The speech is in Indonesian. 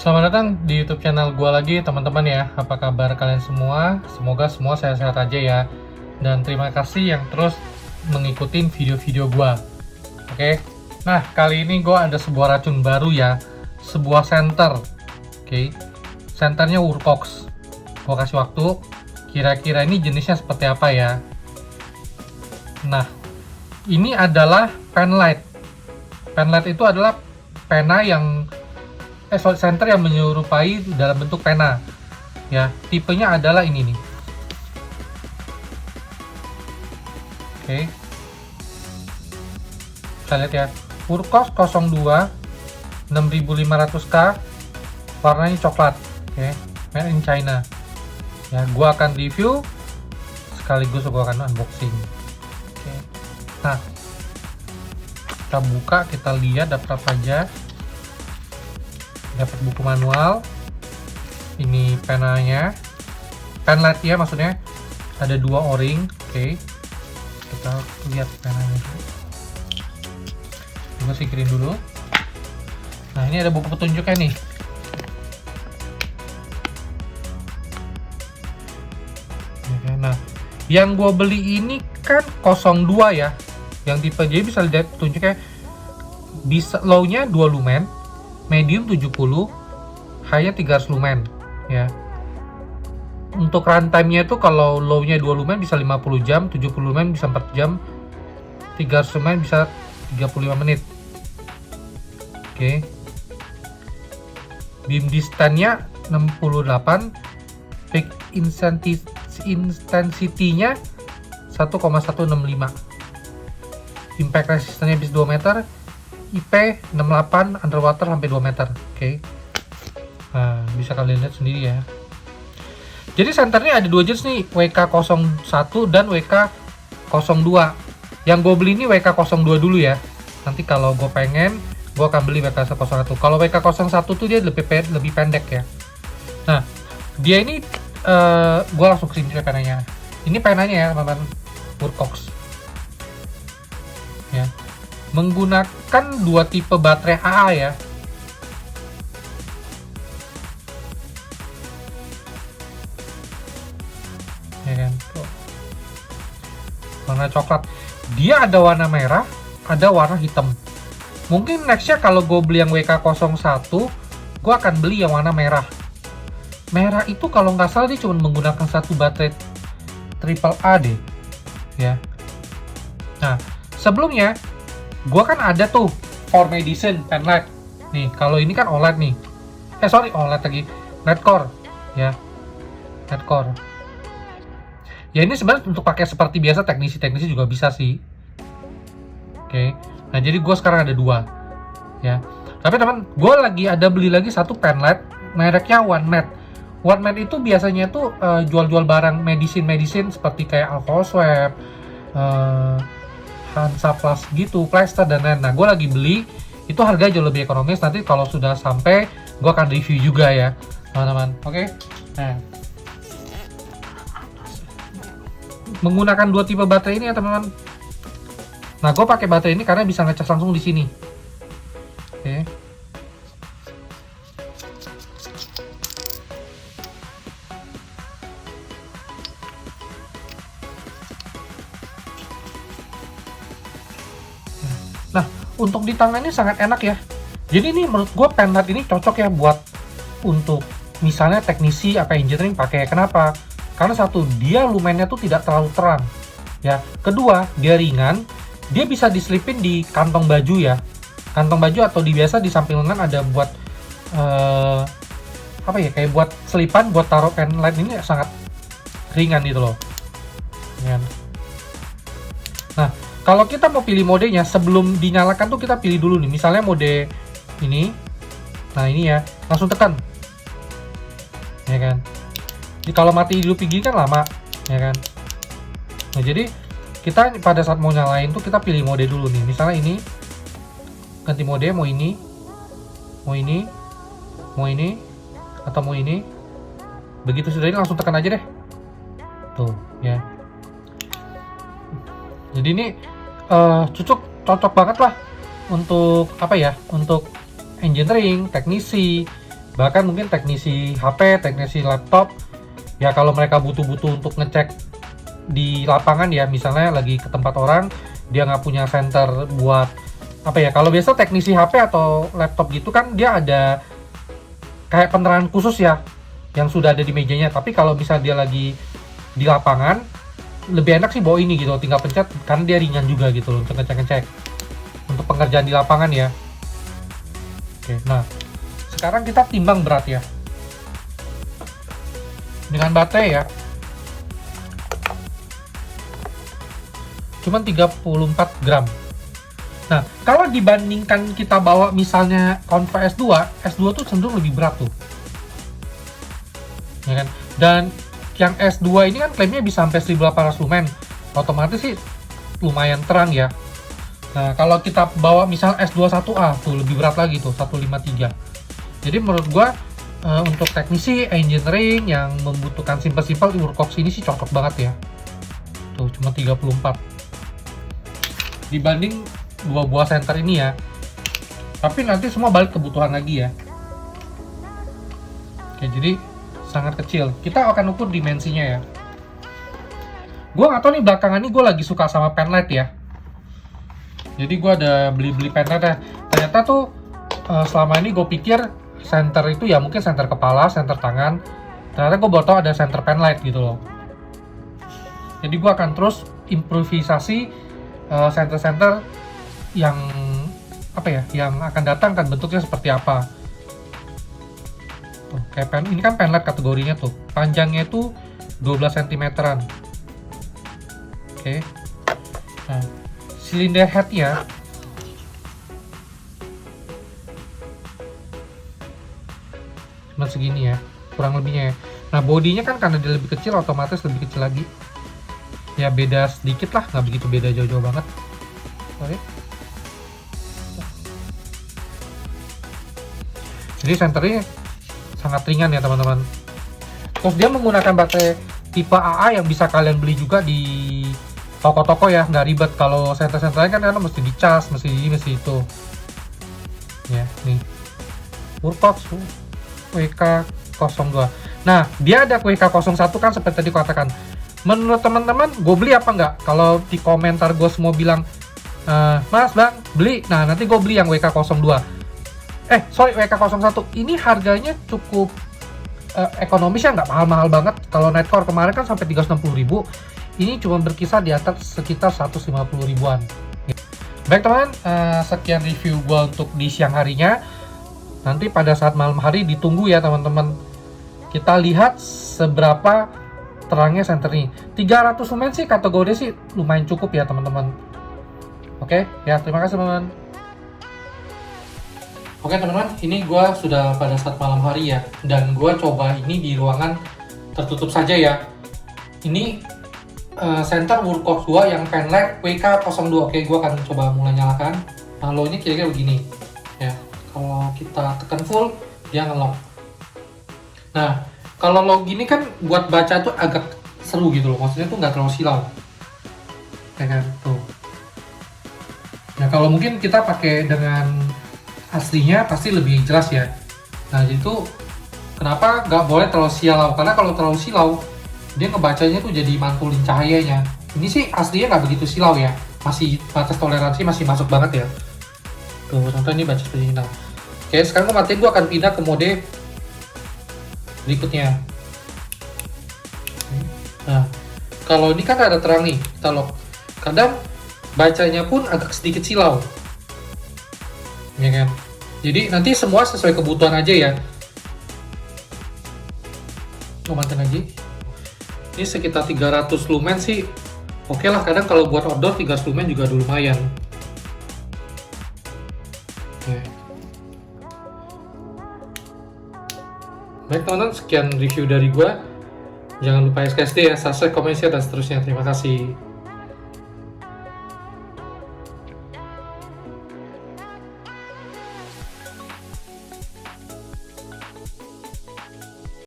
Selamat datang di YouTube channel gua lagi teman-teman ya. Apa kabar kalian semua? Semoga semua sehat-sehat aja ya. Dan terima kasih yang terus mengikuti video-video gua. Oke. Nah, kali ini gua ada sebuah racun baru ya. Sebuah senter. Oke. Senternya Wurkox. Gua kasih waktu. Kira-kira ini jenisnya seperti apa ya? Nah, ini adalah penlight. Penlight itu adalah pena yang senter yang menyerupai dalam bentuk pena ya. Tipenya adalah ini nih. Oke, kita lihat ya, Wurkox 02 6500K, warnanya coklat. Oke, made in China ya. Gua akan review sekaligus gua akan unboxing. Oke, nah kita buka, kita lihat dapat apa aja. Dapat buku manual, ini penanya, penlight ya maksudnya, ada 2 o-ring. Oke, kita lihat penanya, coba singkirin dulu. Nah, ini ada buku petunjuknya nih. Nah, yang gua beli ini kan 02 ya, yang tipe J. Bisa lihat petunjuknya, bisa low-nya 2 lumen, medium 70, high-nya 300 lumen ya. Untuk runtime-nya itu kalau low-nya 2 lumen bisa 50 jam, 70 lumen bisa 4 jam, 300 lumen bisa 35 menit. Oke. Beam distance-nya 68, peak intensity-nya 1,165. Impact resistance-nya bisa 2 meter, IP 68, underwater sampai 2 meter. Oke. Nah, bisa kalian lihat sendiri ya. Jadi senternya ada 2 jenis nih, WK01 dan WK02. Yang gue beli ini WK02 dulu ya. Nanti kalau gue pengen, gue akan beli WK01. Kalau WK01 tuh dia lebih pendek ya. Nah, dia ini gue langsung kesini penanya. Ini penanya ya, teman-teman, Wurkox. Ya. Menggunakan 2 tipe baterai AA ya. Ya kan? Tuh. Warna coklat. Dia ada warna merah, ada warna hitam. Mungkin nextnya kalau gue beli yang WK01, gue akan beli yang warna merah. Merah itu kalau nggak salah dia cuma menggunakan 1 baterai triple A deh. Ya. Nah, sebelumnya gua kan ada tuh For Medicine penlight. Nih, kalau ini kan OLED nih. OLED lagi. Netcore ya. Netcore. Ya ini sebenarnya untuk pakai seperti biasa, teknisi juga bisa sih. Oke. Nah, jadi gua sekarang ada 2 ya. Tapi teman, gua lagi ada beli lagi 1 penlight mereknya OneMed. OneMed itu biasanya tuh jual-jual barang medicine seperti kayak alcohol swab, Hansaplast gitu, plaster dan lain. Nah, gue lagi beli, itu harga jauh lebih ekonomis. Nanti kalau sudah sampai, gue akan review juga ya, teman-teman. Oke. Nah, menggunakan 2 tipe baterai ini ya, teman-teman. Nah, gue pakai baterai ini karena bisa ngecas langsung di sini. Oke. Nah, untuk di tangan ini sangat enak ya. Jadi ini menurut gue penlight ini cocok ya buat untuk misalnya teknisi apa engineering pakai. Kenapa? Karena satu, dia lumennya tuh tidak terlalu terang ya. Kedua, dia ringan. Dia bisa diselipin di kantong baju ya. Kantong baju atau biasa di samping lengan ada buat apa ya, kayak buat selipan buat taruh penlight ini sangat ringan gitu loh. Ya. Nah, kalau kita mau pilih modenya, sebelum dinyalakan tuh kita pilih dulu nih. Misalnya mode ini. Nah, ini ya, langsung tekan. Ya kan? Jadi kalau mati dulu gini kan lama, ya kan? Nah, jadi kita pada saat mau nyalain tuh kita pilih mode dulu nih. Misalnya ini. Ganti mode, mau ini. Mau ini. Mau ini. Atau mau ini. Begitu sudah ini langsung tekan aja deh. Tuh, ya. Jadi ini cocok banget lah untuk apa ya, untuk engineering, teknisi, bahkan mungkin teknisi HP, teknisi laptop, ya kalau mereka butuh-butuh untuk ngecek di lapangan ya, misalnya lagi ke tempat orang, dia nggak punya center buat apa ya, kalau biasa teknisi HP atau laptop gitu kan dia ada kayak penerangan khusus ya yang sudah ada di mejanya, tapi kalau misalnya dia lagi di lapangan lebih enak sih bawa ini gitu, tinggal pencet karena dia ringan juga gitu loh untuk ngecek-ngecek untuk pengerjaan di lapangan ya. Oke, nah sekarang kita timbang berat ya dengan baterai ya, cuman 34 gram. Nah, kalau dibandingkan kita bawa misalnya Conva S2 tuh cenderung lebih berat tuh. Ya kan? Dan yang S2 ini kan klaimnya bisa sampai 1800 lumen. Otomatis sih lumayan terang ya. Nah, kalau kita bawa misal S21A tuh lebih berat lagi tuh, 153. Jadi menurut gua untuk teknisi engineering yang membutuhkan simple-simple, Workox ini sih cocok banget ya. Tuh cuma 34. Dibanding dua buah center ini ya, tapi nanti semua balik kebutuhan lagi ya. Oke, jadi sangat kecil. Kita akan ukur dimensinya ya. Gue nggak tahu nih, belakangan ini gue lagi suka sama penlight ya. Jadi gue ada beli penlight ya. Ternyata tuh selama ini gue pikir center itu ya mungkin center kepala, center tangan. Ternyata gue baru tahu ada center penlight gitu loh. Jadi gue akan terus improvisasi center-center yang apa ya, yang akan datang kan bentuknya seperti apa. Tuh, kayak ini kan penlight kategorinya tuh, panjangnya itu 12 cm-an. Oke. Nah, silinder headnya cuma segini ya, kurang lebihnya ya. Nah, bodinya kan karena dia lebih kecil, otomatis lebih kecil lagi. Ya beda sedikit lah, nggak begitu beda jauh-jauh banget. Oke. Jadi senternya sangat ringan ya teman-teman. Terus dia menggunakan baterai tipe AA yang bisa kalian beli juga di toko-toko ya, nggak ribet. Kalau senter-senternya kan mesti dicas, mesti ini, mesti itu. Ya, nih. Workox WK02. Nah, dia ada WK01 kan seperti tadi aku katakan. Menurut teman-teman, gue beli apa nggak? Kalau di komentar gue semua bilang, Mas, Bang, beli. Nah, nanti gue beli yang WK02. WK01 ini harganya cukup ekonomis ya, nggak mahal-mahal banget. Kalau Nightcore kemarin kan sampai 360.000, ini cuma berkisar di atas sekitar 150 ribuan. Baik teman, sekian review gue untuk di siang harinya. Nanti pada saat malam hari ditunggu ya teman-teman, kita lihat seberapa terangnya senter ini. 300 lumen sih kategori sih lumayan cukup ya teman-teman. Oke ya, terima kasih teman-teman. Oke teman-teman, ini gue sudah pada saat malam hari ya, dan gue coba ini di ruangan tertutup saja ya. Ini center Workox 2 yang penlight WK02. Oke, gue akan coba mulai nyalakan. Nah, low ini kira-kira begini ya. Kalau kita tekan full, dia nge-lock. Nah, kalau low gini kan buat baca tuh agak seru gitu loh, maksudnya tuh nggak terlalu silau. Ya kan, tuh. Nah, kalau mungkin kita pakai dengan aslinya pasti lebih jelas ya. Nah, itu kenapa nggak boleh terlalu silau, karena kalau terlalu silau dia ngebacanya tuh jadi mantulin cahayanya. Ini sih aslinya nggak begitu silau ya, masih batas toleransi masih masuk banget ya. Tuh, contoh ini baca seperti ini. Nah, oke, sekarang gue akan pindah ke mode berikutnya. Nah, kalau ini kan ada terang nih, kita lock. Kadang bacanya pun agak sedikit silau, ya kan? Jadi nanti semua sesuai kebutuhan aja ya. Mantan aja. Ini sekitar 300 lumen sih oke lah. Kadang kalau buat outdoor 300 lumen juga udah lumayan. Oke. Baik teman-teman, sekian review dari gua. Jangan lupa SKSD ya, subscribe, komen, share, dan seterusnya. Terima kasih.